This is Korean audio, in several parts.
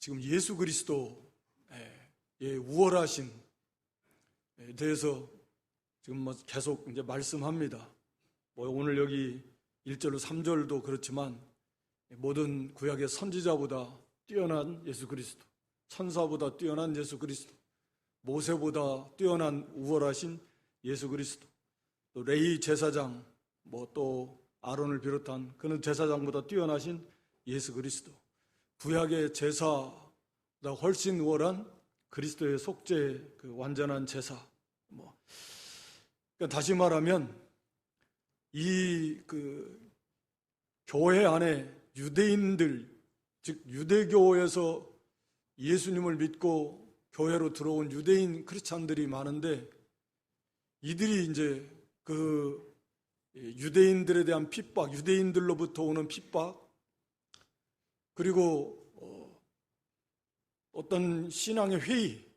지금 예수 그리스도의 우월하신 대해서 지금 계속 이제 말씀합니다. 오늘 여기 1절로 3절도 그렇지만 모든 구약의 선지자보다 뛰어난 예수 그리스도, 천사보다 뛰어난 예수 그리스도, 모세보다 뛰어난 우월하신 예수 그리스도, 또 레위 제사장, 또 아론을 비롯한 그는 제사장보다 뛰어나신 예수 그리스도, 구약의 제사보다 훨씬 우월한 그리스도의 속죄, 그 완전한 제사. 그러니까 다시 말하면 이 교회 안에 유대인들, 즉 유대교에서 예수님을 믿고 교회로 들어온 유대인 크리스찬들이 많은데, 이들이 이제 그 유대인들에 대한 핍박, 유대인들로부터 오는 핍박, 그리고 어떤 신앙의 회의,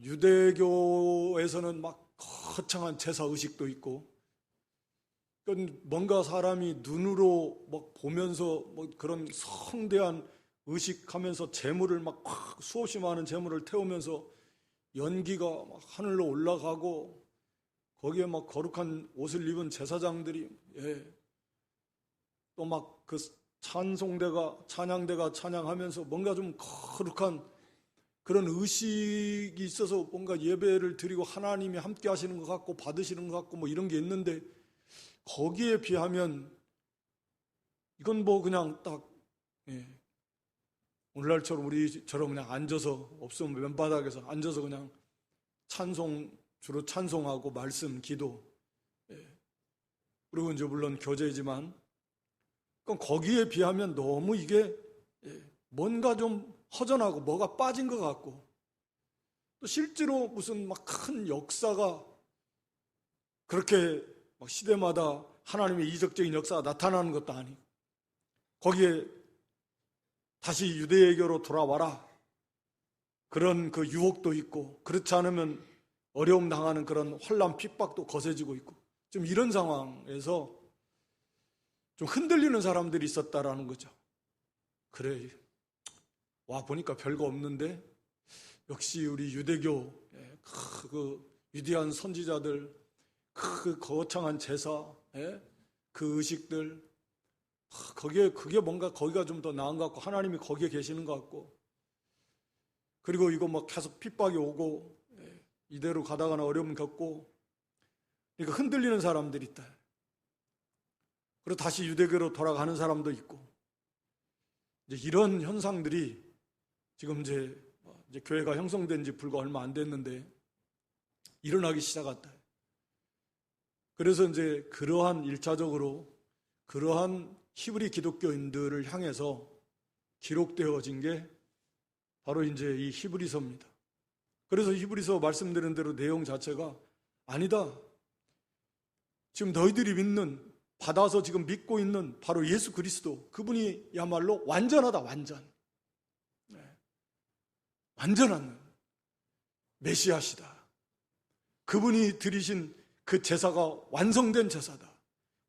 유대교에서는 막 거창한 제사 의식도 있고, 뭔가 사람이 눈으로 막 보면서 그런 성대한 의식하면서 재물을 막 수없이 많은 재물을 태우면서 연기가 막 하늘로 올라가고, 거기에 막 거룩한 옷을 입은 제사장들이 또 막 그 찬양대가 찬양하면서 뭔가 좀 거룩한 그런 의식이 있어서 뭔가 예배를 드리고 하나님이 함께 하시는 것 같고 받으시는 것 같고 이런 게 있는데, 거기에 비하면 이건 그냥 딱 오늘날처럼 우리처럼 그냥 앉아서, 없으면 맨바닥에서 앉아서 그냥 주로 찬송하고 말씀, 기도, 그리고 이제 물론 교제이지만, 거기에 비하면 너무 이게 뭔가 좀 허전하고 뭐가 빠진 것 같고, 또 실제로 무슨 막 큰 역사가 그렇게 막 시대마다 하나님의 이적적인 역사가 나타나는 것도 아니고, 거기에 다시 유대교로 돌아와라 그런 그 유혹도 있고, 그렇지 않으면 어려움 당하는 그런 환난 핍박도 거세지고 있고, 좀 이런 상황에서 좀 흔들리는 사람들이 있었다라는 거죠. 그래, 와 보니까 별거 없는데 역시 우리 유대교 그 위대한 선지자들, 그 거창한 제사, 그 의식들, 그게 뭔가 거기가 좀 더 나은 것 같고, 하나님이 거기에 계시는 것 같고, 그리고 이거 계속 핍박이 오고 이대로 가다가는 어려움 겪고, 그러니까 흔들리는 사람들이 있다. 그리고 다시 유대교로 돌아가는 사람도 있고, 이제 이런 현상들이 지금 이제 교회가 형성된 지 불과 얼마 안 됐는데 일어나기 시작했다. 그래서 이제 그러한 1차적으로 그러한 히브리 기독교인들을 향해서 기록되어진 게 바로 이제 이 히브리서입니다. 그래서 히브리서 말씀드린 대로 내용 자체가 아니다, 지금 너희들이 받아서 지금 믿고 있는 바로 예수 그리스도, 그분이야말로 완전하다, 완전한 메시아시다. 그분이 드리신 그 제사가 완성된 제사다.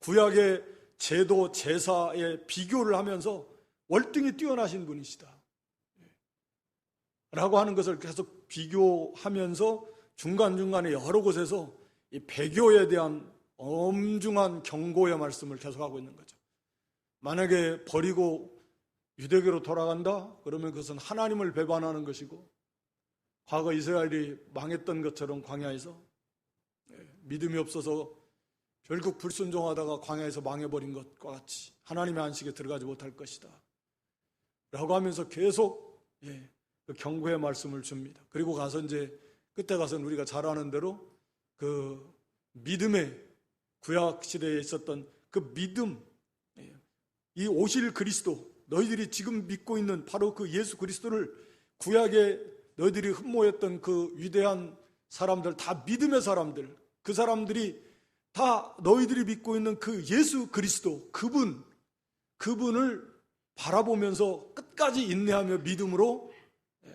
구약의 제도, 제사에 비교를 하면서 월등히 뛰어나신 분이시다 라고 하는 것을 계속 비교하면서 중간중간에 여러 곳에서 이 배교에 대한 엄중한 경고의 말씀을 계속하고 있는 거죠. 만약에 버리고 유대교로 돌아간다? 그러면 그것은 하나님을 배반하는 것이고, 과거 이스라엘이 망했던 것처럼 광야에서 믿음이 없어서 결국 불순종하다가 광야에서 망해버린 것과 같이 하나님의 안식에 들어가지 못할 것이다 라고 하면서 계속 그 경고의 말씀을 줍니다. 그리고 가서 이제 그때 가서는 우리가 잘 아는 대로 그 믿음의 구약 시대에 있었던 그 믿음, 이 오실 그리스도, 너희들이 지금 믿고 있는 바로 그 예수 그리스도를, 구약에 너희들이 흠모했던 그 위대한 사람들, 다 믿음의 사람들, 그 사람들이 다 너희들이 믿고 있는 그 예수 그리스도, 그분을 바라보면서 끝까지 인내하며 믿음으로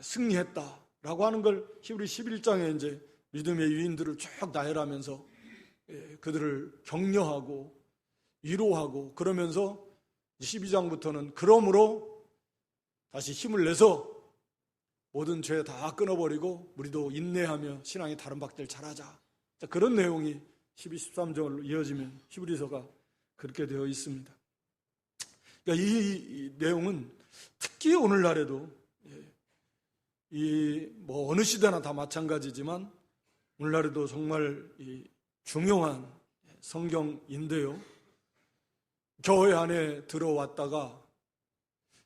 승리했다라고 하는 걸 히브리 11장에 이제 믿음의 유인들을 쭉 나열하면서 그들을 격려하고 위로하고, 그러면서 12장부터는 그러므로 다시 힘을 내서 모든 죄 다 끊어버리고 우리도 인내하며 신앙의 다른 박들 잘하자. 그런 내용이 12, 13절로 이어지면 히브리서가 그렇게 되어 있습니다. 그러니까 이 내용은 특히 오늘날에도 뭐 어느 시대나 다 마찬가지지만 오늘날에도 정말 중요한 성경인데요. 교회 안에 들어왔다가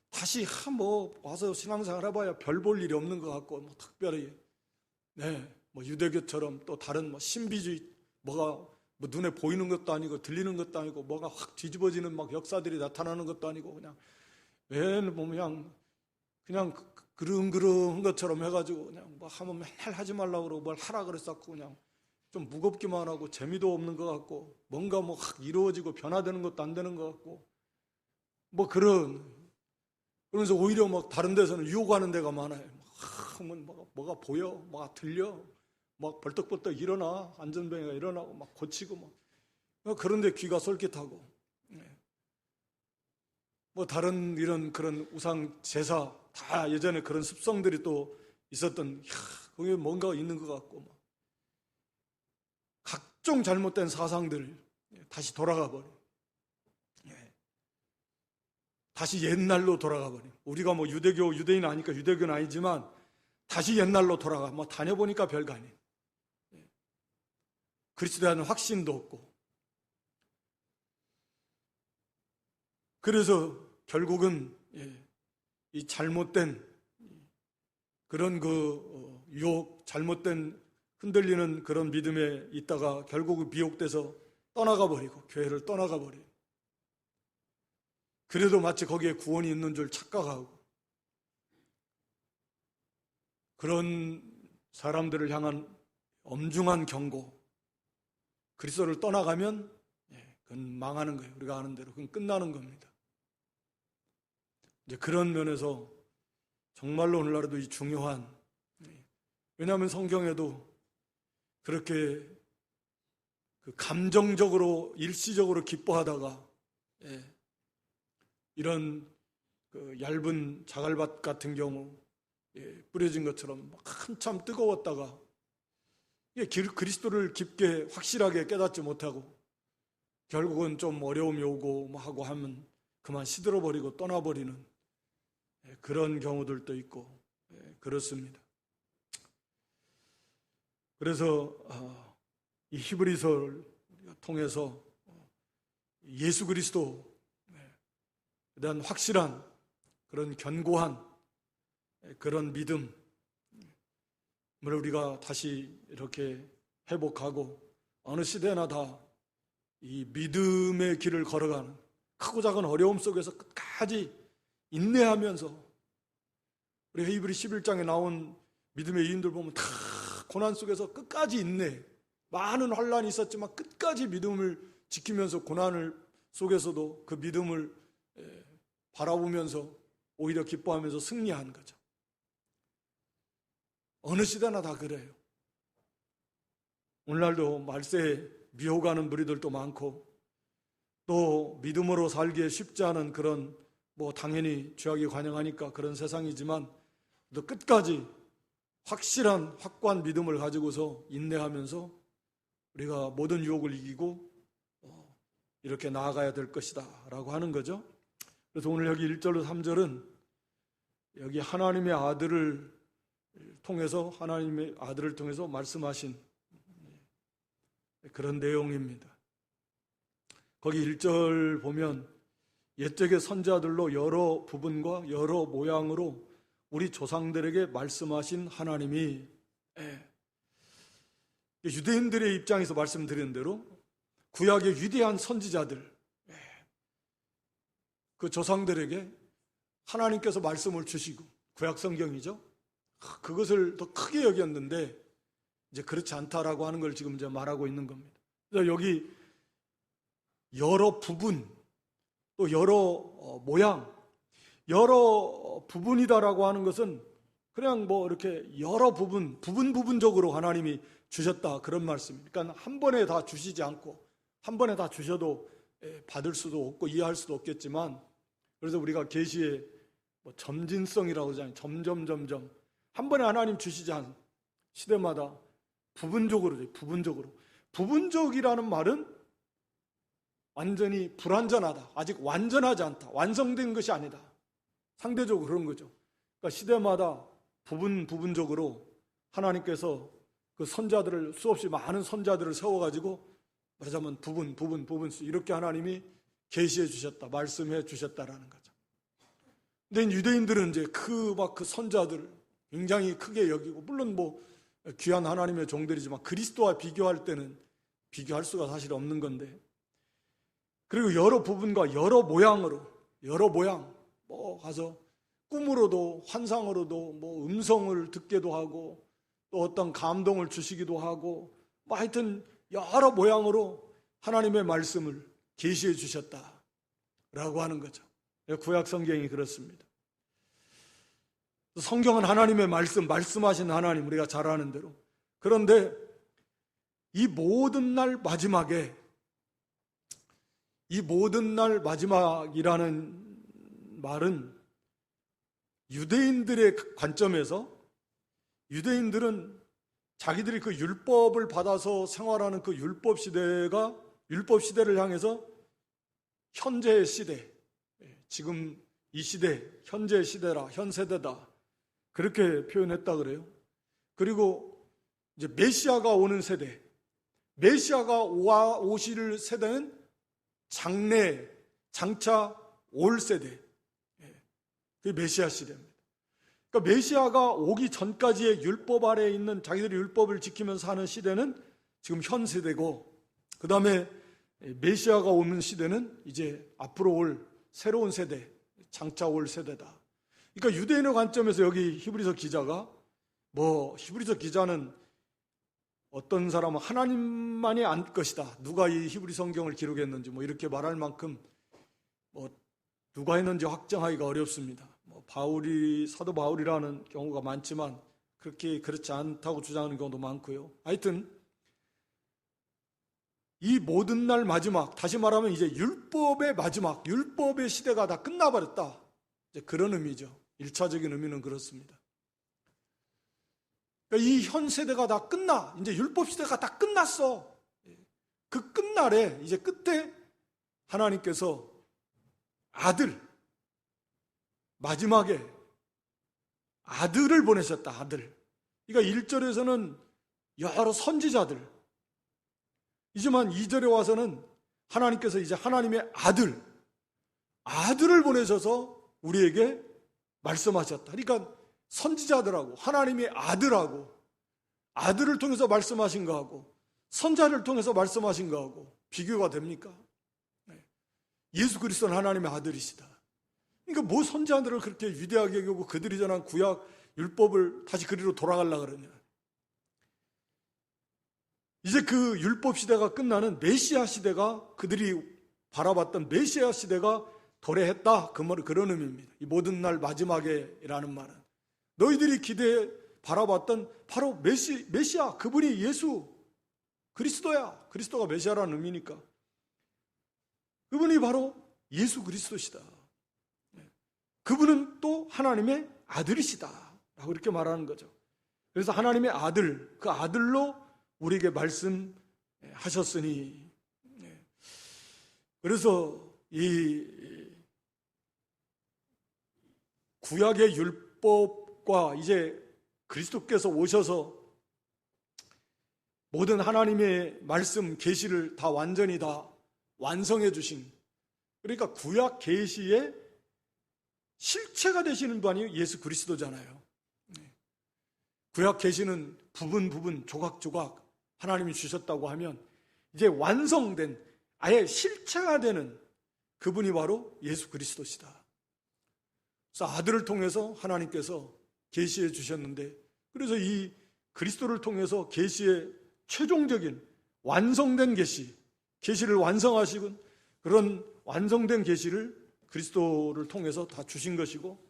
다시 뭐 와서 신앙생활 해봐야 별 볼 일이 없는 것 같고 뭐 특별히 뭐 유대교처럼 또 다른 뭐 신비주의 뭐가 뭐 눈에 보이는 것도 아니고 들리는 것도 아니고 뭐가 확 뒤집어지는 막 역사들이 나타나는 것도 아니고 그냥 맨 보면 그냥 그릉그릉한 것처럼 해가지고 그냥 뭐 하면 맨날 하지 말라고 그러고 뭘 하라 그랬었고 그냥 좀 무겁기만 하고 재미도 없는 것 같고 뭔가 뭐 확 이루어지고 변화되는 것도 안 되는 것 같고 뭐 그러면서 오히려 막 다른 데서는 유혹하는 데가 많아요. 하면 뭐가 보여, 뭐가 들려, 막 벌떡벌떡 일어나, 안전뱅이가 일어나고 막 고치고 막 그런데 귀가 솔깃하고 뭐 다른 이런 그런 우상 제사 다 예전에 그런 습성들이 또 있었던 거기에 뭔가 있는 것 같고 막 각종 잘못된 사상들 다시 돌아가 버려. 다시 옛날로 돌아가 버려. 우리가 뭐 유대인 아니까 유대교는 아니지만 다시 옛날로 돌아가. 뭐 다녀보니까 별거 아니에요. 그리스도에 대한 확신도 없고. 그래서 결국은 이 잘못된 그런 유혹, 잘못된 흔들리는 그런 믿음에 있다가 결국은 미혹돼서 떠나가 버리고 교회를 떠나가 버려요. 그래도 마치 거기에 구원이 있는 줄 착각하고 그런 사람들을 향한 엄중한 경고. 그리스도를 떠나가면 그건 망하는 거예요. 우리가 아는 대로 그건 끝나는 겁니다. 이제 그런 면에서 정말로 오늘날에도 이 중요한, 왜냐하면 성경에도 그렇게 감정적으로 일시적으로 기뻐하다가 이런 얇은 자갈밭 같은 경우 뿌려진 것처럼 한참 뜨거웠다가 그리스도를 깊게 확실하게 깨닫지 못하고 결국은 좀 어려움이 오고 하고 하면 그만 시들어버리고 떠나버리는 그런 경우들도 있고 그렇습니다. 그래서 이 히브리서를 통해서 예수 그리스도에 대한 확실한 그런 견고한 그런 믿음을 우리가 다시 이렇게 회복하고 어느 시대나 다 이 믿음의 길을 걸어가는 크고 작은 어려움 속에서 끝까지 인내하면서 우리 히브리 11장에 나온 믿음의 이인들 보면 다 고난 속에서 끝까지 인내, 많은 환난이 있었지만 끝까지 믿음을 지키면서 고난을 속에서도 그 믿음을 바라보면서 오히려 기뻐하면서 승리한 거죠. 어느 시대나 다 그래요. 오늘날도 말세에 미혹하는 무리들도 많고 또 믿음으로 살기에 쉽지 않은 그런 당연히 죄악이 관영하니까 그런 세상이지만 또 끝까지 확실한 확고한 믿음을 가지고서 인내하면서 우리가 모든 유혹을 이기고 이렇게 나아가야 될 것이다 라고 하는 거죠. 그래서 오늘 여기 1절로 3절은 여기 하나님의 아들을 통해서 말씀하신 그런 내용입니다. 거기 1절 보면 옛적의 선지자들로 여러 부분과 여러 모양으로 우리 조상들에게 말씀하신 하나님이 유대인들의 입장에서 말씀드린 대로 구약의 위대한 선지자들 그 조상들에게 하나님께서 말씀을 주시고 구약 성경이죠. 그것을 더 크게 여겼는데 이제 그렇지 않다라고 하는 걸 지금 이제 말하고 있는 겁니다. 그래서 여기 여러 부분 또 여러 모양 여러 부분이다라고 하는 것은 그냥 이렇게 여러 부분적으로 하나님이 주셨다 그런 말씀입니다. 그러니까 한 번에 다 주시지 않고 한 번에 다 주셔도 받을 수도 없고 이해할 수도 없겠지만 그래서 우리가 계시의 점진성이라고 하잖아요. 점점 한 번에 하나님 주시지 않은 시대마다 부분적으로. 부분적이라는 말은 완전히 불완전하다, 아직 완전하지 않다, 완성된 것이 아니다, 상대적으로 그런 거죠. 그러니까 시대마다 부분적으로 하나님께서 그 선자들을, 수없이 많은 선자들을 세워가지고 말하자면 부분 이렇게 하나님이 계시해 주셨다, 말씀해 주셨다라는 거죠. 근데 유대인들은 이제 그 선자들을 굉장히 크게 여기고, 물론 귀한 하나님의 종들이지만 그리스도와 비교할 때는 비교할 수가 사실 없는 건데, 그리고 여러 부분과 여러 모양, 가서 꿈으로도 환상으로도 음성을 듣기도 하고, 또 어떤 감동을 주시기도 하고, 하여튼 여러 모양으로 하나님의 말씀을 계시해 주셨다라고 하는 거죠. 구약 성경이 그렇습니다. 성경은 하나님의 말씀하신 하나님, 우리가 잘 아는 대로. 그런데 이 모든 날 마지막이라는 말은 유대인들의 관점에서, 유대인들은 자기들이 그 율법을 받아서 생활하는 그 율법 시대를 향해서 현재의 시대, 지금 이 시대, 현재의 시대라, 현 세대다, 그렇게 표현했다 그래요. 그리고 이제 메시아가 오는 세대, 메시아가 오실 세대는 장차 올 세대, 그게 메시아 시대입니다. 그러니까 메시아가 오기 전까지의 율법 아래에 있는, 자기들이 율법을 지키면서 사는 시대는 지금 현 세대고, 그 다음에 메시아가 오는 시대는 이제 앞으로 올 새로운 세대, 장차 올 세대다. 그러니까 유대인의 관점에서 여기 히브리서 기자가, 히브리서 기자는 어떤 사람은 하나님만이 알 것이다, 누가 이 히브리 성경을 기록했는지 이렇게 말할 만큼 누가 했는지 확정하기가 어렵습니다. 사도 바울이라는 경우가 많지만 그렇지 않다고 주장하는 경우도 많고요. 하여튼 이 모든 날 마지막, 다시 말하면 이제 율법의 마지막, 율법의 시대가 다 끝나버렸다, 이제 그런 의미죠. 1차적인 의미는 그렇습니다. 그러니까 이 현 세대가 다 끝나, 이제 율법 시대가 다 끝났어. 그 끝날에, 이제 끝에 하나님께서 마지막에 아들을 보내셨다, 아들. 그러니까 1절에서는 여러 선지자들, 이지만 2절에 와서는 하나님께서 이제 하나님의 아들을 보내셔서 우리에게 말씀하셨다. 그러니까 선지자들하고 하나님의 아들을 통해서 말씀하신 거하고 선자를 통해서 말씀하신 거하고 비교가 됩니까? 예수 그리스도는 하나님의 아들이시다. 그러니까 선지자들을 그렇게 위대하게 여기고 그들이 전한 구약 율법을 다시 그리로 돌아가려고 그러냐. 이제 그 율법 시대가 끝나는 메시아 시대가, 그들이 바라봤던 메시아 시대가 도래했다, 그런 의미입니다. 이 모든 날 마지막에라는 말은 너희들이 기대해 바라봤던 바로 메시아, 그분이 예수 그리스도야. 그리스도가 메시아라는 의미니까 그분이 바로 예수 그리스도시다. 그분은 또 하나님의 아들이시다 라고 이렇게 말하는 거죠. 그래서 하나님의 아들, 그 아들로 우리에게 말씀하셨으니, 그래서 이 구약의 율법과 이제 그리스도께서 오셔서 모든 하나님의 말씀, 계시를 다 완전히 다 완성해 주신, 그러니까 구약 계시의 실체가 되시는 분이 예수 그리스도잖아요. 구약 계시는 부분 조각조각 하나님이 주셨다고 하면 이제 완성된, 아예 실체가 되는 그분이 바로 예수 그리스도시다. 그래서 아들을 통해서 하나님께서 계시해 주셨는데, 그래서 이 그리스도를 통해서 계시의 최종적인 완성된 계시를 완성하시고, 그런 완성된 계시를 그리스도를 통해서 다 주신 것이고,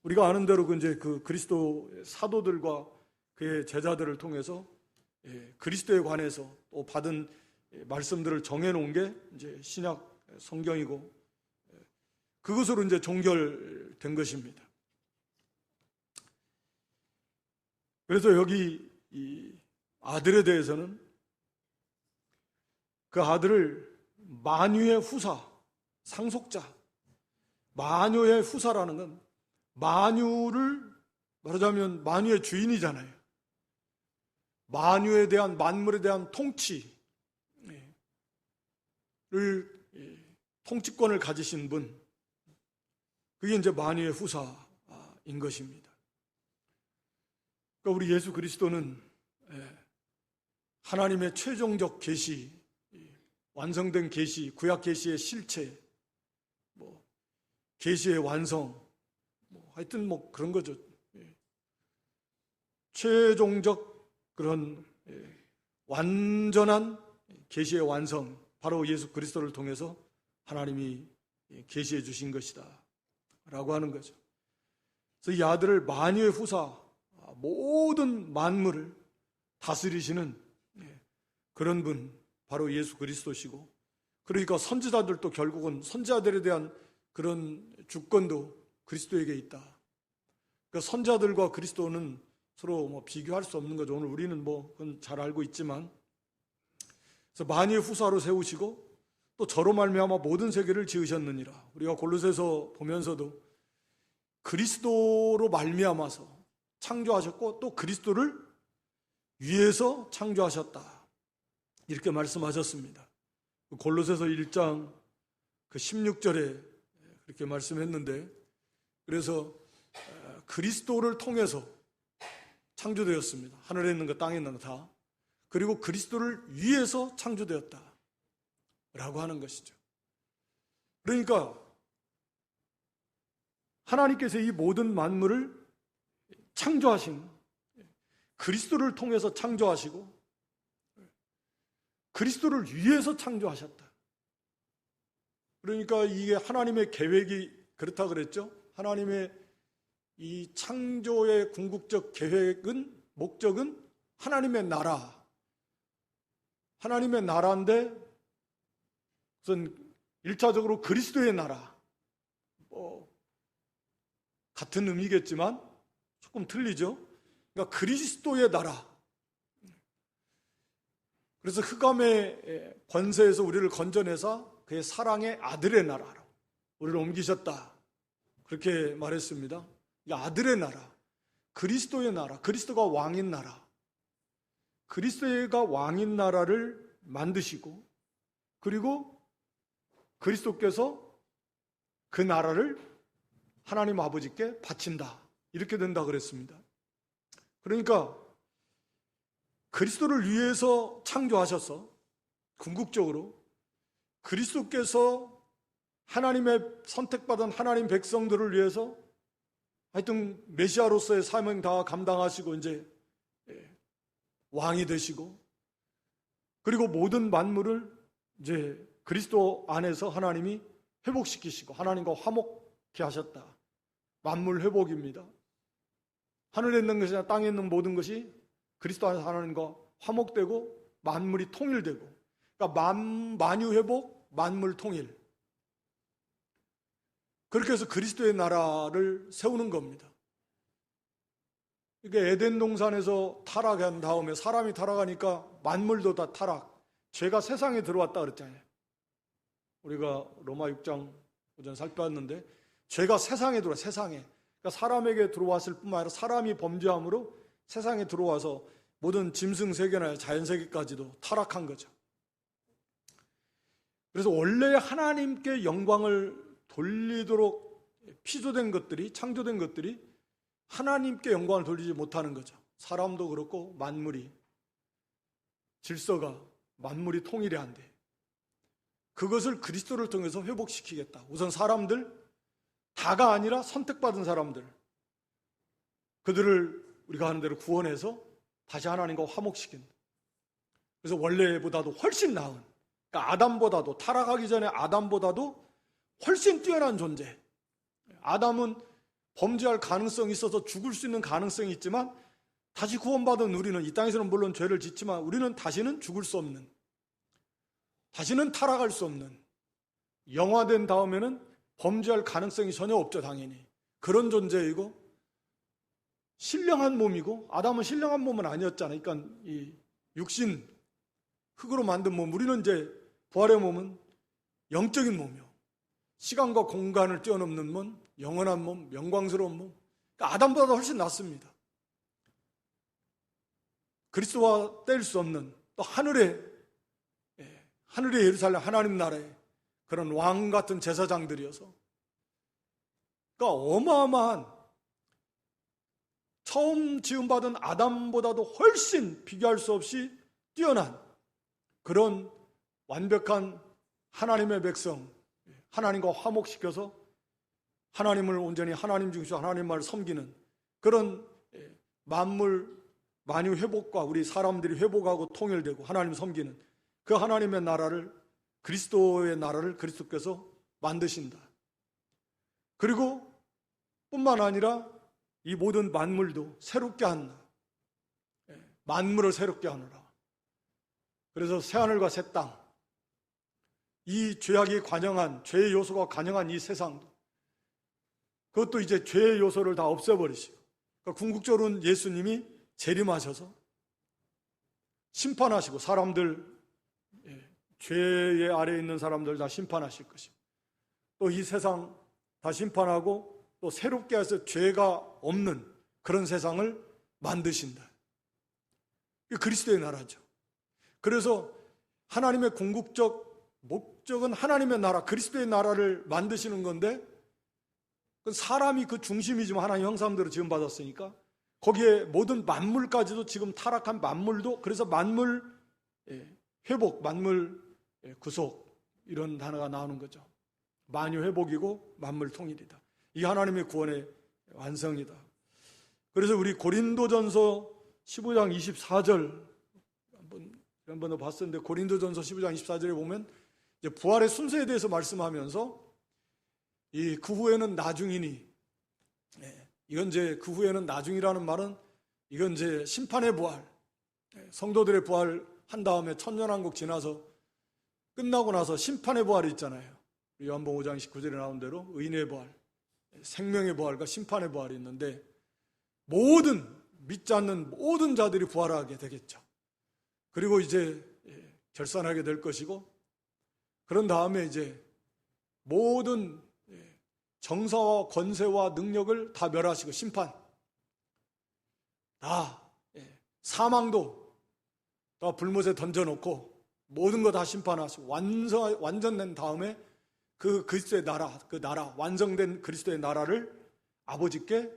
우리가 아는 대로 그 그리스도의 사도들과 그의 제자들을 통해서 그리스도에 관해서 또 받은 말씀들을 정해놓은 게 이제 신약 성경이고, 그것으로 이제 종결된 것입니다. 그래서 여기 이 아들에 대해서는 그 아들을 만유의 후사, 상속자, 만유의 후사라는 건 만유를 말하자면 만유의 주인이잖아요. 만유에 대한, 만물에 대한 통치권을 가지신 분, 그게 이제 만유의 후사인 것입니다. 그러니까 우리 예수 그리스도는 하나님의 최종적 계시, 완성된 계시, 구약 계시의 실체, 계시의 완성, 하여튼 그런 거죠. 최종적 그런 완전한 계시의 완성, 바로 예수 그리스도를 통해서 하나님이 계시해 주신 것이다 라고 하는 거죠. 그래서 이 아들을 만유의 후사, 모든 만물을 다스리시는 그런 분, 바로 예수 그리스도시고, 그러니까 선지자들도 결국은 선지자들에 대한 그런 주권도 그리스도에게 있다. 그러니까 선지자들과 그리스도는 서로 비교할 수 없는 거죠. 오늘 우리는 그건 잘 알고 있지만, 그래서 만유의 후사로 세우시고 또 저로 말미암아 모든 세계를 지으셨느니라. 우리가 골로새서 보면서도 그리스도로 말미암아서 창조하셨고 또 그리스도를 위해서 창조하셨다, 이렇게 말씀하셨습니다. 골로새서 1장 16절에 그렇게 말씀했는데, 그래서 그리스도를 통해서 창조되었습니다. 하늘에 있는 것, 땅에 있는 것 다. 그리고 그리스도를 위해서 창조되었다 라고 하는 것이죠. 그러니까 하나님께서 이 모든 만물을 창조하신, 그리스도를 통해서 창조하시고 그리스도를 위해서 창조하셨다. 그러니까 이게 하나님의 계획이 그렇다 그랬죠. 하나님의 이 창조의 궁극적 계획은, 목적은 하나님의 나라, 하나님의 나라인데 우선 1차적으로 그리스도의 나라, 같은 의미겠지만 조금 틀리죠. 그러니까 그리스도의 나라. 그래서 흑암의 권세에서 우리를 건져내서 그의 사랑의 아들의 나라로 우리를 옮기셨다, 그렇게 말했습니다. 이 아들의 나라, 그리스도의 나라, 그리스도가 왕인 나라, 그리스도가 왕인 나라를 만드시고, 그리고 그리스도께서 그 나라를 하나님 아버지께 바친다, 이렇게 된다 그랬습니다. 그러니까 그리스도를 위해서 창조하셔서 궁극적으로 그리스도께서 하나님의 선택받은 하나님 백성들을 위해서 하여튼 메시아로서의 사명 다 감당하시고 이제 왕이 되시고, 그리고 모든 만물을 이제 그리스도 안에서 하나님이 회복시키시고 하나님과 화목케 하셨다. 만물 회복입니다. 하늘에 있는 것이나 땅에 있는 모든 것이 그리스도 안에서 하나님과 화목되고 만물이 통일되고, 그러니까 만유 회복, 만물 통일. 그렇게 해서 그리스도의 나라를 세우는 겁니다. 이게 에덴 동산에서 타락한 다음에 사람이 타락하니까 만물도 다 타락, 죄가 세상에 들어왔다 그랬잖아요. 우리가 로마 6장 오전 살펴봤는데 죄가 세상에 들어와, 세상에. 그러니까 사람에게 들어왔을 뿐만 아니라 사람이 범죄함으로 세상에 들어와서 모든 짐승 세계나 자연 세계까지도 타락한 거죠. 그래서 원래 하나님께 영광을 돌리도록 피조된 것들이, 창조된 것들이 하나님께 영광을 돌리지 못하는 거죠. 사람도 그렇고 만물이, 질서가, 만물이 통일이 안 돼. 그것을 그리스도를 통해서 회복시키겠다. 우선 사람들, 다가 아니라 선택받은 사람들, 그들을 우리가 하는 대로 구원해서 다시 하나님과 화목시킨다. 그래서 원래보다도 훨씬 나은, 그러니까 아담보다도, 타락하기 전에 아담보다도 훨씬 뛰어난 존재. 아담은 범죄할 가능성이 있어서 죽을 수 있는 가능성이 있지만, 다시 구원받은 우리는, 이 땅에서는 물론 죄를 짓지만 우리는 다시는 죽을 수 없는, 다시는 타락할 수 없는, 영화된 다음에는 범죄할 가능성이 전혀 없죠, 당연히. 그런 존재이고, 신령한 몸이고 아담은 신령한 몸은 아니었잖아요. 그러니까 이 육신 흙으로 만든 몸, 우리는 이제 부활의 몸은 영적인 몸이요, 시간과 공간을 뛰어넘는 몸, 영원한 몸, 영광스러운 몸. 그러니까 아담보다 훨씬 낫습니다. 그리스도와 뗄 수 없는 또 하늘의 예루살렘 하나님 나라의 그런 왕 같은 제사장들이어서, 그러니까 어마어마한 처음 지음받은 아담보다도 훨씬 비교할 수 없이 뛰어난 그런 완벽한 하나님의 백성, 하나님과 화목시켜서 하나님을 온전히 하나님 중심으로 하나님만을 섬기는 그런 만물 만유 회복과 우리 사람들이 회복하고 통일되고 하나님 섬기는 그 하나님의 나라를, 그리스도의 나라를 그리스도께서 만드신다. 그리고 뿐만 아니라 이 모든 만물도 새롭게 한다. 만물을 새롭게 하느라. 그래서 새하늘과 새 땅, 이 죄악이 관영한, 죄의 요소가 관영한 이 세상도, 그것도 이제 죄의 요소를 다 없애버리시고, 그러니까 궁극적으로는 예수님이 재림하셔서 심판하시고 사람들, 죄의 아래에 있는 사람들 다 심판하실 것이고, 또 이 세상 다 심판하고 또 새롭게 해서 죄가 없는 그런 세상을 만드신다. 이게 그리스도의 나라죠. 그래서 하나님의 궁극적 목적은 하나님의 나라, 그리스도의 나라를 만드시는 건데, 사람이 그 중심이지만 하나님 형상대로 지음받았으니까 거기에 모든 만물까지도, 지금 타락한 만물도, 그래서 만물 회복, 만물 구속, 이런 단어가 나오는 거죠. 만유 회복이고 만물 통일이다. 이 하나님의 구원의 완성이다. 그래서 우리 고린도전서 15장 24절 한번 더 봤었는데, 고린도전서 15장 24절에 보면 이제 부활의 순서에 대해서 말씀하면서 이 그 후에는 나중이니, 이건 이제 그 후에는 나중이라는 말은 이건 이제 심판의 부활, 성도들의 부활 한 다음에 천년왕국 지나서 끝나고 나서 심판의 부활이 있잖아요. 요한복음 5장 19절에 나온 대로 의인의 부활, 생명의 부활과 심판의 부활이 있는데, 모든 믿지 않는 모든 자들이 부활하게 되겠죠. 그리고 이제 결산하게 될 것이고, 그런 다음에 이제 모든 정사와 권세와 능력을 다 멸하시고, 심판 다, 사망도 다 불못에 던져놓고 모든 거 다 심판하시고 완전된 다음에 그 그리스도의 나라, 그 나라, 완성된 그리스도의 나라를 아버지께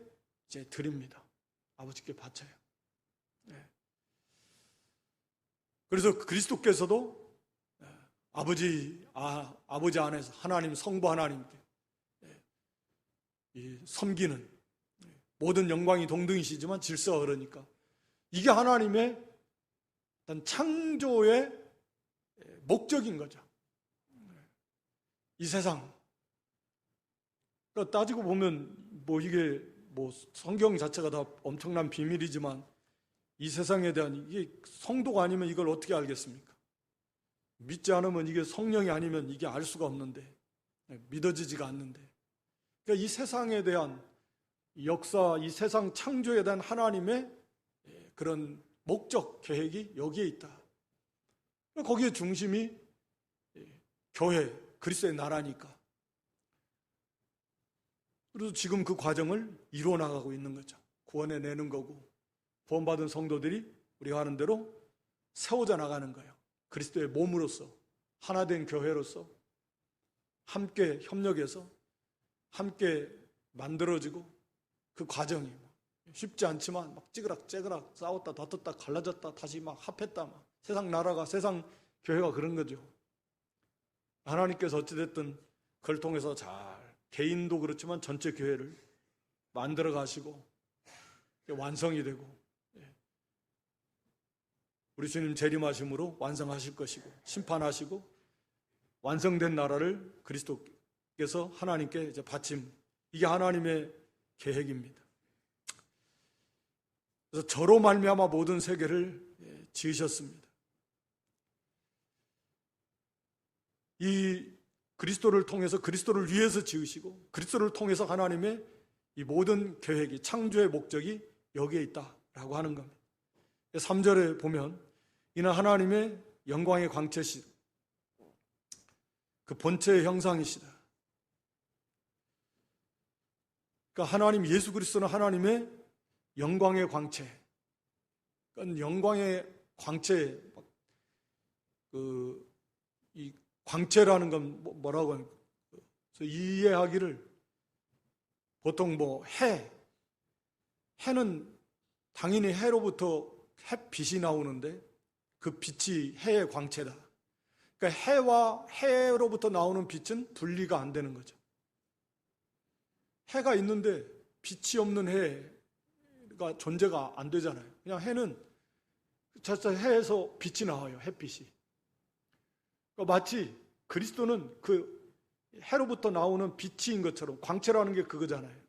이제 드립니다. 아버지께 바쳐요. 그래서 그리스도께서도 아버지 안에서 하나님, 성부 하나님께 섬기는, 모든 영광이 동등이시지만 질서가 그러니까 이게 하나님의 창조의 목적인 거죠. 이 세상, 그러니까 따지고 보면 이게 성경 자체가 다 엄청난 비밀이지만, 이 세상에 대한, 이게 성도가 아니면 이걸 어떻게 알겠습니까? 믿지 않으면, 이게 성령이 아니면 이게 알 수가 없는데, 믿어지지가 않는데, 그러니까 이 세상에 대한 역사, 이 세상 창조에 대한 하나님의 그런 목적, 계획이 여기에 있다. 거기에 중심이 교회, 그리스도의 나라니까. 그래서 지금 그 과정을 이루어 나가고 있는 거죠. 구원해 내는 거고, 구원받은 성도들이 우리가 하는 대로 세워져 나가는 거예요. 그리스도의 몸으로서, 하나된 교회로서 함께 협력해서 함께 만들어지고, 그 과정이 쉽지 않지만 막 찌그락찌그락 싸웠다 다퉜다 갈라졌다 다시 막 합했다, 막 세상 나라가, 세상 교회가 그런 거죠. 하나님께서 어찌됐든 그걸 통해서 잘, 개인도 그렇지만 전체 교회를 만들어 가시고 완성이 되고, 우리 주님 재림하심으로 완성하실 것이고, 심판하시고 완성된 나라를 그리스도께서 하나님께 이제 바침, 이게 하나님의 계획입니다. 그래서 저로 말미암아 모든 세계를 지으셨습니다. 이 그리스도를 통해서, 그리스도를 위해서 지으시고, 그리스도를 통해서 하나님의 이 모든 계획이, 창조의 목적이 여기에 있다라고 하는 겁니다. 3절에 보면 이는 하나님의 영광의 광채시 그 본체의 형상이시다. 그러니까 하나님 예수 그리스도는 하나님의 영광의 광채. 그러니까 영광의 광채, 이 광채라는 건 뭐라고 하는 거예요? 이해하기를 보통 해는 당연히 해로부터 햇빛이 나오는데 그 빛이 해의 광채다. 그러니까 해와 해로부터 나오는 빛은 분리가 안 되는 거죠. 해가 있는데 빛이 없는 해가 존재가 안 되잖아요. 그냥 해는 자체 해에서 빛이 나와요. 햇빛이. 그러니까 마치 그리스도는 그 해로부터 나오는 빛인 것처럼 광채라는 게 그거잖아요.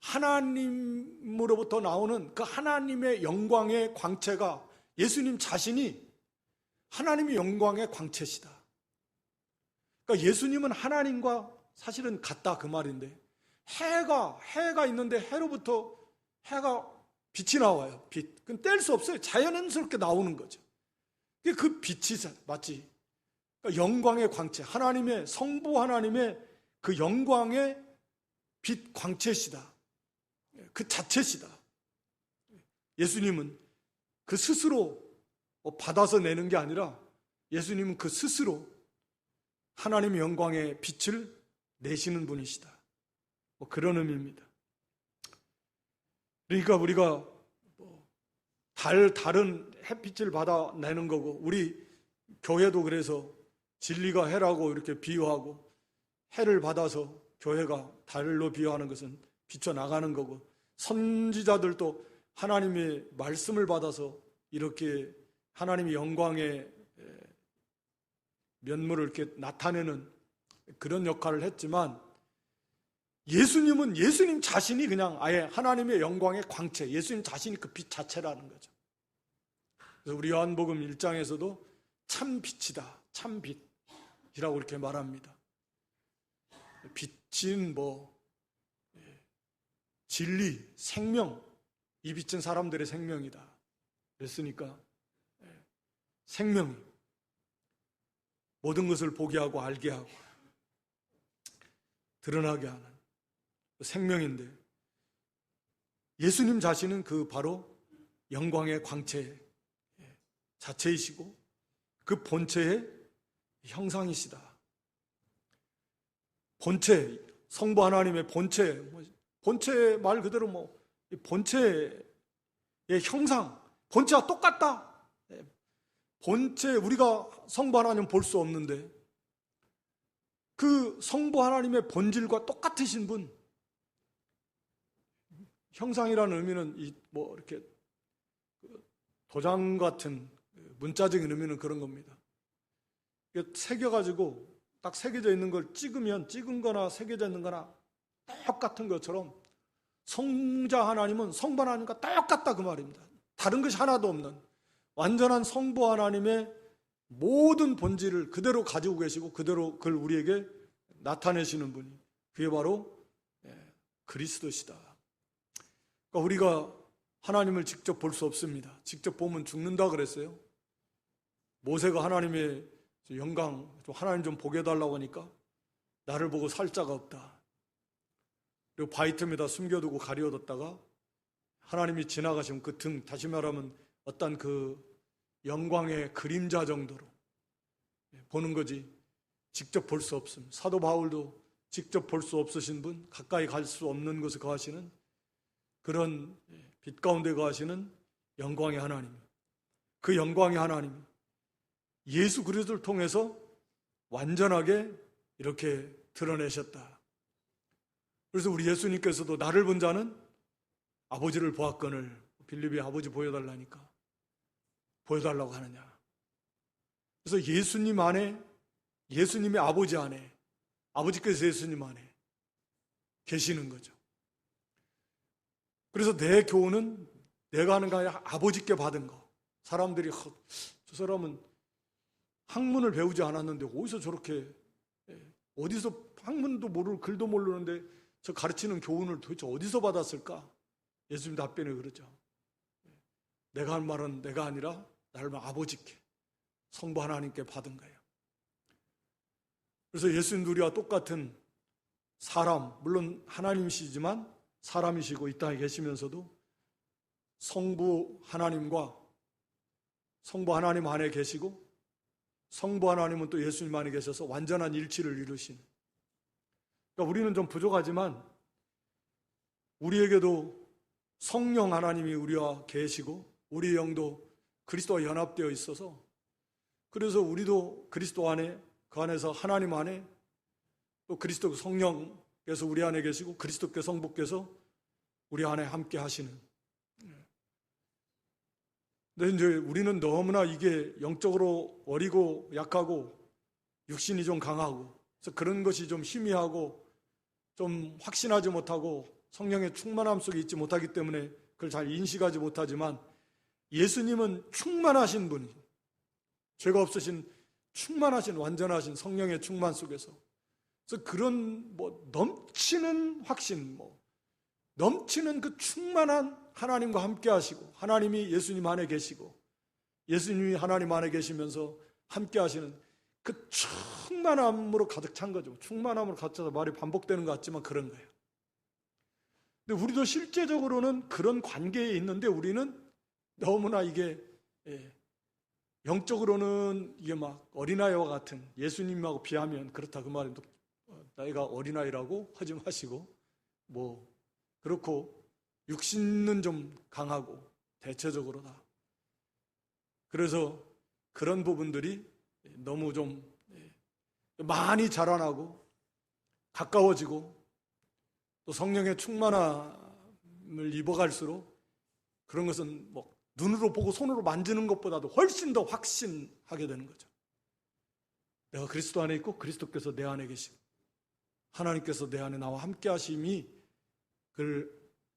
하나님으로부터 나오는 그 하나님의 영광의 광채가 예수님 자신이 하나님의 영광의 광채시다. 그러니까 예수님은 하나님과 사실은 같다 그 말인데 해가 있는데 해로부터 해가 빛이 나와요. 빛. 그건 뗄 수 없어요. 자연스럽게 나오는 거죠. 그 빛이 마치 그러니까 영광의 광채, 하나님의 성부 하나님의 그 영광의 빛 광채시다. 그 자체시다. 예수님은 그 스스로 받아서 내는 게 아니라 예수님은 그 스스로 하나님의 영광의 빛을 내시는 분이시다. 그런 의미입니다. 그러니까 우리가 다른 햇빛을 받아내는 거고 우리 교회도 그래서 진리가 해라고 이렇게 비유하고 해를 받아서 교회가 달로 비유하는 것은 비춰나가는 거고 선지자들도 하나님의 말씀을 받아서 이렇게 하나님의 영광의 면모를 이렇게 나타내는 그런 역할을 했지만 예수님은 예수님 자신이 그냥 아예 하나님의 영광의 광채, 예수님 자신이 그 빛 자체라는 거죠. 그래서 우리 요한복음 1장에서도 참 빛이다, 참 빛이라고 이렇게 말합니다. 빛은 진리, 생명, 이 빛은 사람들의 생명이다. 그랬으니까 생명이 모든 것을 보게 하고 알게 하고 드러나게 하는 생명인데 예수님 자신은 그 바로 영광의 광채 자체이시고 그 본체의 형상이시다. 본체, 성부 하나님의 본체 말 그대로 본체의 형상, 본체와 똑같다. 본체 우리가 성부 하나님 볼 수 없는데 그 성부 하나님의 본질과 똑같으신 분. 형상이라는 의미는 이렇게 도장 같은 문자적인 의미는 그런 겁니다. 새겨가지고 딱 새겨져 있는 걸 찍으면 찍은 거나 새겨져 있는 거나 똑같은 것처럼 성자 하나님은 성부 하나님과 똑같다 그 말입니다. 다른 것이 하나도 없는 완전한 성부 하나님의 모든 본질을 그대로 가지고 계시고 그대로 그걸 우리에게 나타내시는 분이 그게 바로 그리스도시다. 그러니까 우리가 하나님을 직접 볼 수 없습니다. 직접 보면 죽는다 그랬어요. 모세가 하나님의 영광, 하나님 좀 보게 해달라고 하니까 나를 보고 살 자가 없다. 그리고 바위 틈에다 숨겨두고 가려뒀다가 하나님이 지나가시면 그 등, 다시 말하면 어떤 그 영광의 그림자 정도로 보는 거지 직접 볼 수 없음. 사도 바울도 직접 볼 수 없으신 분, 가까이 갈 수 없는 곳에 거하시는 그런 빛 가운데 거하시는 영광의 하나님. 그 영광의 하나님 예수 그리스도를 통해서 완전하게 이렇게 드러내셨다. 그래서 우리 예수님께서도 나를 본 자는 아버지를 보았거늘 빌립이 아버지 보여달라니까 보여달라고 하느냐. 그래서 예수님 안에 예수님의 아버지 안에 아버지께서 예수님 안에 계시는 거죠. 그래서 내 교훈은 내가 하는 게 아니라 아버지께 받은 거. 사람들이 저 사람은 학문을 배우지 않았는데 어디서 저렇게 어디서 학문도 모르고 글도 모르는데 저 가르치는 교훈을 도대체 어디서 받았을까? 예수님 답변이 그러죠. 내가 한 말은 내가 아니라 나를 아버지께, 성부 하나님께 받은 거예요. 그래서 예수님도 우리와 똑같은 사람, 물론 하나님이시지만 사람이시고 이 땅에 계시면서도 성부 하나님과 성부 하나님 안에 계시고 성부 하나님은 또 예수님 안에 계셔서 완전한 일치를 이루신, 그러니까 우리는 좀 부족하지만 우리에게도 성령 하나님이 우리와 계시고 우리 영도 그리스도와 연합되어 있어서, 그래서 우리도 그리스도 안에, 그 안에서 하나님 안에, 또 그리스도 성령께서 우리 안에 계시고 그리스도께 성부께서 우리 안에 함께 하시는. 근데 이제 우리는 너무나 이게 영적으로 어리고 약하고 육신이 좀 강하고, 그래서 그런 것이 좀 희미하고 좀 확신하지 못하고 성령의 충만함 속에 있지 못하기 때문에 그걸 잘 인식하지 못하지만, 예수님은 충만하신 분이, 죄가 없으신 충만하신 완전하신 성령의 충만 속에서, 그래서 그런 넘치는 확신, 넘치는 그 충만한 하나님과 함께 하시고, 하나님이 예수님 안에 계시고 예수님이 하나님 안에 계시면서 함께 하시는 그 충만함으로 가득 찬 거죠. 충만함으로 가득 차서 말이 반복되는 것 같지만 그런 거예요. 근데 우리도 실제적으로는 그런 관계에 있는데, 우리는 너무나 이게 영적으로는 이게 막 어린아이와 같은, 예수님하고 비하면 그렇다 그 말은 또 나이가 어린아이라고 하지 마시고, 그렇고 육신은 좀 강하고 대체적으로 다. 그래서 그런 부분들이 너무 좀 많이 자라나고 가까워지고 또 성령의 충만함을 입어갈수록 그런 것은 눈으로 보고 손으로 만지는 것보다도 훨씬 더 확신하게 되는 거죠. 내가 그리스도 안에 있고 그리스도께서 내 안에 계시고 하나님께서 내 안에 나와 함께 하심이 그걸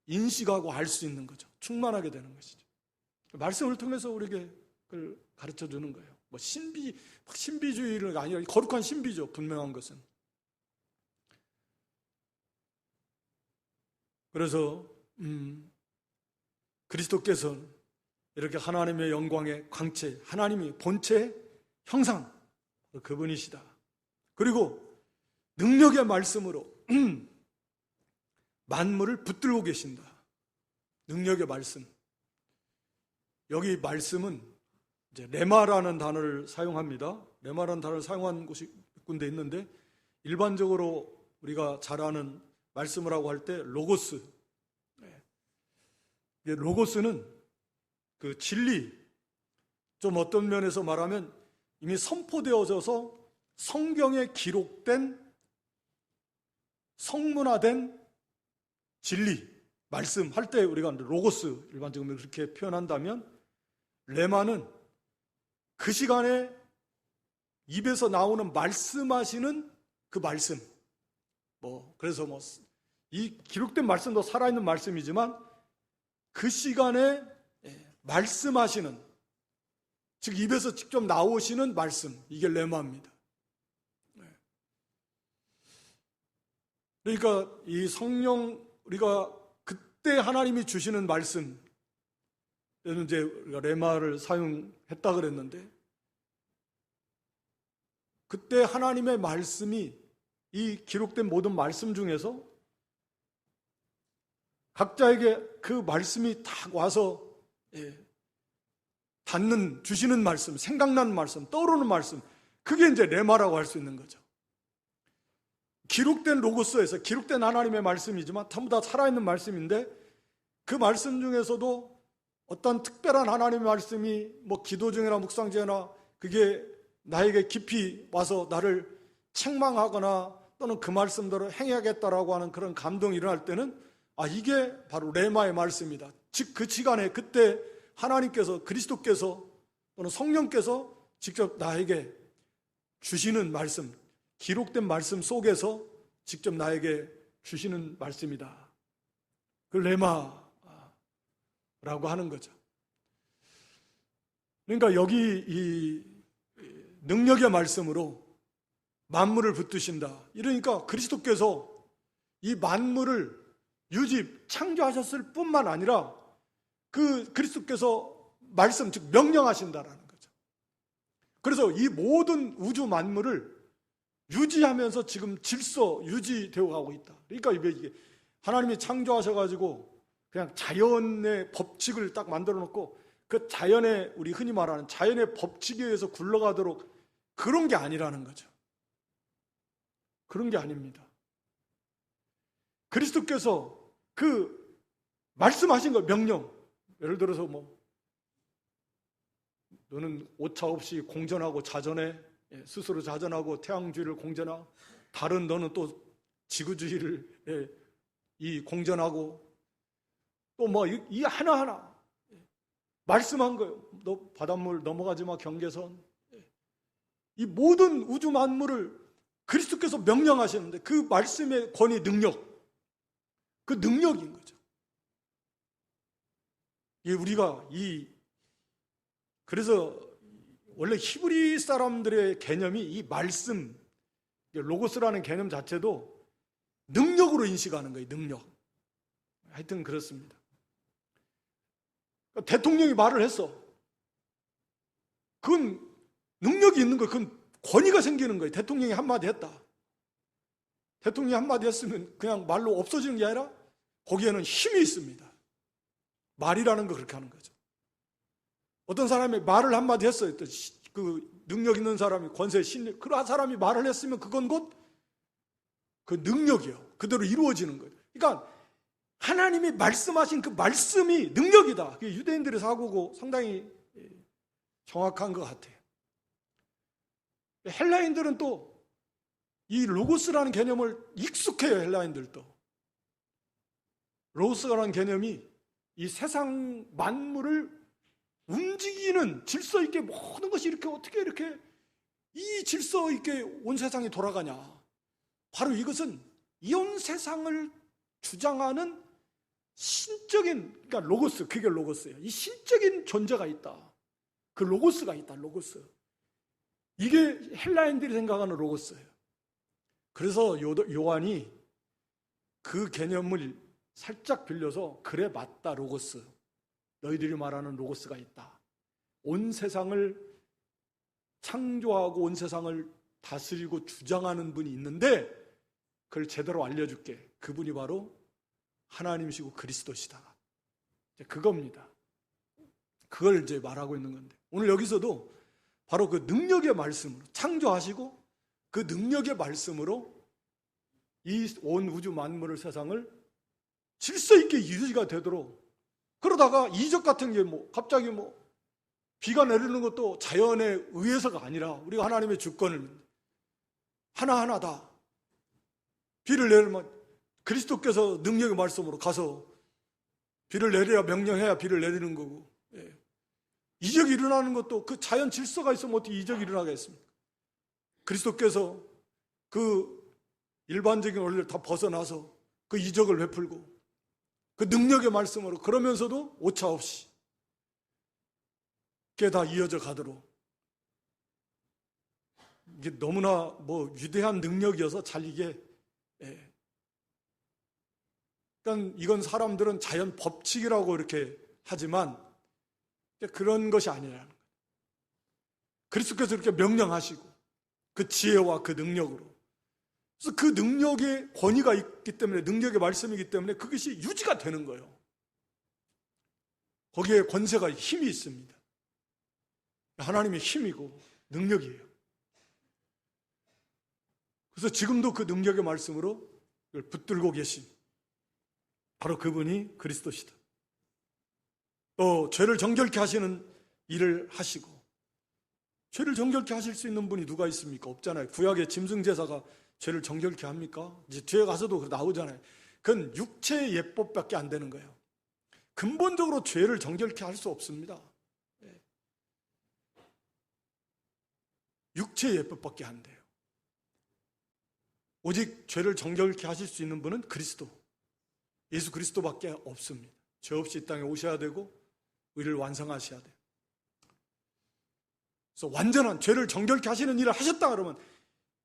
인식하고 알 수 있는 거죠. 충만하게 되는 것이죠. 말씀을 통해서 우리에게 그걸 가르쳐 주는 거예요. 신비주의가 아니라 거룩한 신비죠. 분명한 것은. 그래서 그리스도께서 이렇게 하나님의 영광의 광채, 하나님이 본체의 형상, 그분이시다. 그리고 능력의 말씀으로 만물을 붙들고 계신다. 능력의 말씀. 여기 말씀은 이제 레마라는 단어를 사용합니다. 레마라는 단어를 사용한 곳이 몇 군데 있는데, 일반적으로 우리가 잘 아는 말씀을 하고 할 때 로고스. 로고스는 그 진리, 좀 어떤 면에서 말하면 이미 선포되어져서 성경에 기록된 성문화된 진리, 말씀 할 때 우리가 로고스 일반적으로 그렇게 표현한다면, 레마는 그 시간에 입에서 나오는 말씀하시는 그 말씀. 그래서 이 기록된 말씀도 살아있는 말씀이지만 그 시간에 말씀하시는, 즉 입에서 직접 나오시는 말씀, 이게 레마입니다. 그러니까 이 성령, 우리가 그때 하나님이 주시는 말씀, 이제 우리가 레마를 사용했다 그랬는데, 그때 하나님의 말씀이 이 기록된 모든 말씀 중에서 각자에게 그 말씀이 딱 와서 주시는 말씀, 생각나는 말씀, 떠오르는 말씀, 그게 이제 레마라고 할 수 있는 거죠. 기록된 로고스에서 기록된 하나님의 말씀이지만 전부 다 살아있는 말씀인데, 그 말씀 중에서도 어떤 특별한 하나님의 말씀이 기도 중이나 묵상 중이나 그게 나에게 깊이 와서 나를 책망하거나 또는 그 말씀대로 행해야겠다라고 하는 그런 감동이 일어날 때는, 이게 바로 레마의 말씀이다. 즉 그 시간에 그때 하나님께서, 그리스도께서 또는 성령께서 직접 나에게 주시는 말씀, 기록된 말씀 속에서 직접 나에게 주시는 말씀이다. 그 레마라고 하는 거죠. 그러니까 여기 이 능력의 말씀으로 만물을 붙드신다. 이러니까 그리스도께서 이 만물을 창조하셨을 뿐만 아니라 그 그리스도께서 말씀, 즉 명령하신다라는 거죠. 그래서 이 모든 우주 만물을 유지하면서 지금 질서 유지되어 가고 있다. 그러니까 이게 하나님이 창조하셔가지고 그냥 자연의 법칙을 딱 만들어 놓고 그 자연의, 우리 흔히 말하는 자연의 법칙에 의해서 굴러가도록, 그런 게 아니라는 거죠. 그런 게 아닙니다. 그리스도께서 그 말씀하신 거, 명령, 예를 들어서 너는 오차 없이 공전하고 자전해, 스스로 자전하고 태양주의를 공전하고, 다른 너는 또 지구주의를 이 공전하고, 또 이 하나하나 말씀한 거예요. 너 바닷물 넘어가지 마, 경계선. 이 모든 우주 만물을 그리스도께서 명령하셨는데 그 말씀의 권위, 능력, 그 능력인 거죠. 우리가 그래서 원래 히브리 사람들의 개념이 이 말씀, 로고스라는 개념 자체도 능력으로 인식하는 거예요. 능력. 하여튼 그렇습니다. 대통령이 말을 했어. 그건 능력이 있는 거예요. 그건 권위가 생기는 거예요. 대통령이 한마디 했다. 대통령이 한마디 했으면 그냥 말로 없어지는 게 아니라 거기에는 힘이 있습니다. 말이라는 거 그렇게 하는 거죠. 어떤 사람이 말을 한마디 했어요. 또 그 능력 있는 사람이, 권세, 신력, 그러한 사람이 말을 했으면 그건 곧 그 능력이에요. 그대로 이루어지는 거예요. 그러니까 하나님이 말씀하신 그 말씀이 능력이다. 그게 유대인들의 사고고 상당히 정확한 것 같아요. 헬라인들은 또 이 로고스라는 개념을 익숙해요. 헬라인들도. 로고스라는 개념이 이 세상 만물을 움직이는 질서 있게, 모든 것이 이렇게 어떻게 이렇게 이 질서 있게 온 세상이 돌아가냐. 바로 이것은 이 온 세상을 주장하는 신적인, 그러니까 로고스, 그게 로고스예요. 이 신적인 존재가 있다. 그 로고스가 있다. 로고스. 이게 헬라인들이 생각하는 로고스예요. 그래서 요한이 그 개념을 살짝 빌려서, 그래 맞다, 로고스. 너희들이 말하는 로고스가 있다. 온 세상을 창조하고 온 세상을 다스리고 주장하는 분이 있는데 그걸 제대로 알려줄게. 그분이 바로 하나님이시고 그리스도시다. 그겁니다. 그걸 이제 말하고 있는 건데, 오늘 여기서도 바로 그 능력의 말씀으로 창조하시고 그 능력의 말씀으로 이 온 우주 만물을, 세상을 질서 있게 유지가 되도록, 그러다가 이적 같은 게 갑자기 비가 내리는 것도 자연에 의해서가 아니라 우리가 하나님의 주권을 하나하나 다 비를 내리면 그리스도께서 능력의 말씀으로 가서 비를 내려야, 명령해야 비를 내리는 거고, 이적이 일어나는 것도 그 자연 질서가 있으면 어떻게 이적이 일어나겠습니까? 그리스도께서 그 일반적인 원리를 다 벗어나서 그 이적을 베풀고 그 능력의 말씀으로, 그러면서도 오차 없이 그게 다 이어져 가도록, 이게 너무나 위대한 능력이어서 잘 이게, 그러니까 이건 사람들은 자연 법칙이라고 이렇게 하지만 그런 것이 아니라는 거예요. 그리스도께서 이렇게 명령하시고 그 지혜와 그 능력으로, 그래서 그 능력의 권위가 있기 때문에, 능력의 말씀이기 때문에 그것이 유지가 되는 거예요. 거기에 권세가, 힘이 있습니다. 하나님의 힘이고 능력이에요. 그래서 지금도 그 능력의 말씀으로 붙들고 계신 바로 그분이 그리스도시다. 또 죄를 정결케 하시는 일을 하시고, 죄를 정결케 하실 수 있는 분이 누가 있습니까? 없잖아요. 구약의 짐승제사가 죄를 정결케 합니까? 이제 뒤에 가서도 나오잖아요. 그건 육체의 예법밖에 안 되는 거예요. 근본적으로 죄를 정결케 할 수 없습니다. 육체의 예법밖에 안 돼요. 오직 죄를 정결케 하실 수 있는 분은 그리스도, 예수 그리스도밖에 없습니다. 죄 없이 이 땅에 오셔야 되고 의를 완성하셔야 돼요. 그래서 완전한 죄를 정결케 하시는 일을 하셨다 그러면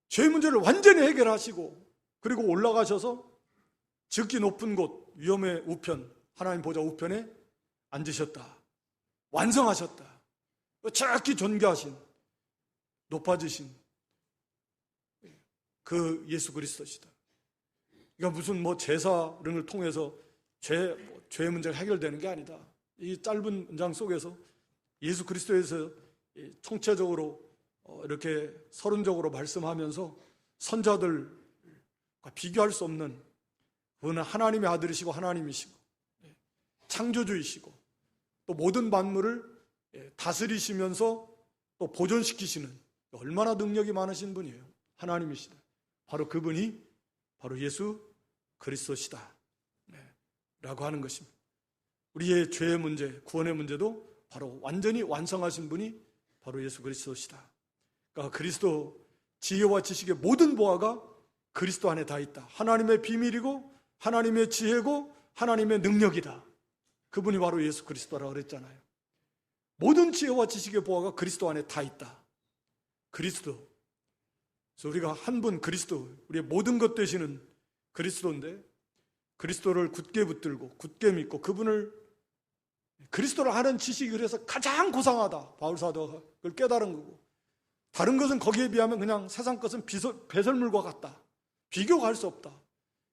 죄 문제를 완전히 해결하시고, 그리고 올라가셔서 지극히 높은 곳, 위엄의 우편, 하나님 보좌 우편에 앉으셨다. 완성하셨다. 지극히 존귀하신, 높아지신 그 예수 그리스도시다. 그러니까 무슨 뭐 제사를 통해서 죄의 문제가 해결되는 게 아니다. 이 짧은 문장 속에서 예수 그리스도에서 총체적으로 이렇게 서론적으로 말씀하면서 선자들과 비교할 수 없는, 그분은 하나님의 아들이시고 하나님이시고 창조주이시고 또 모든 만물을 다스리시면서 또 보존시키시는 얼마나 능력이 많으신 분이에요. 하나님이시다. 바로 그분이 바로 예수 그리스도시다 라고 하는 것입니다. 우리의 죄의 문제, 구원의 문제도 바로 완전히 완성하신 분이 바로 예수 그리스도시다. 그러니까 그리스도 지혜와 지식의 모든 보화가 그리스도 안에 다 있다. 하나님의 비밀이고 하나님의 지혜고 하나님의 능력이다. 그분이 바로 예수 그리스도라고 그랬잖아요. 모든 지혜와 지식의 보화가 그리스도 안에 다 있다. 그리스도. 그래서 우리가 한 분 그리스도, 우리의 모든 것 되시는 그리스도인데, 그리스도를 굳게 붙들고 굳게 믿고 그리스도를 아는 지식이 그래서 가장 고상하다. 바울 사도가 그걸 깨달은 거고, 다른 것은 거기에 비하면 그냥 세상 것은 배설물과 같다. 비교가 할 수 없다.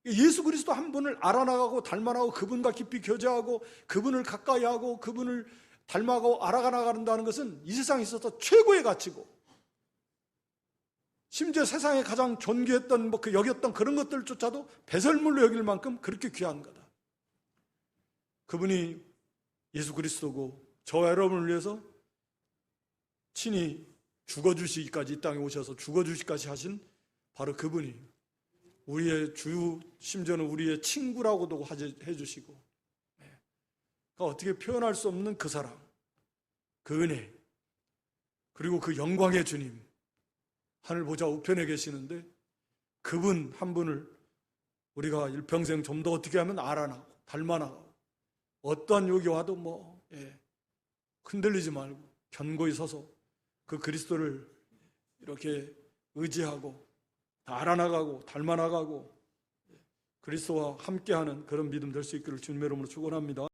예수 그리스도 한 분을 알아나가고 닮아나가고 그분과 깊이 교제하고 그분을 가까이 하고 그분을 닮아가고 알아가나가는다는 것은 이 세상에 있어서 최고의 가치고, 심지어 세상에 가장 존귀했던 여겼던 그런 것들조차도 배설물로 여길 만큼 그렇게 귀한 거다. 그분이 예수 그리스도고 저와 여러분을 위해서 친히 죽어주시기까지 이 땅에 오셔서 죽어주시기까지 하신 바로 그분이 우리의 주, 심지어는 우리의 친구라고도 해주시고, 그러니까 어떻게 표현할 수 없는 그 사랑, 그 은혜, 그리고 그 영광의 주님, 하늘 보좌 우편에 계시는데 그분 한 분을 우리가 일평생 좀 더 어떻게 하면 알아나고 닮아나고, 어떠한 욕이 와도 흔들리지 말고 견고히 서서 그 그리스도를 이렇게 의지하고 알아나가고 닮아나가고 그리스도와 함께하는 그런 믿음 될 수 있기를 주님의 이름으로 축원합니다.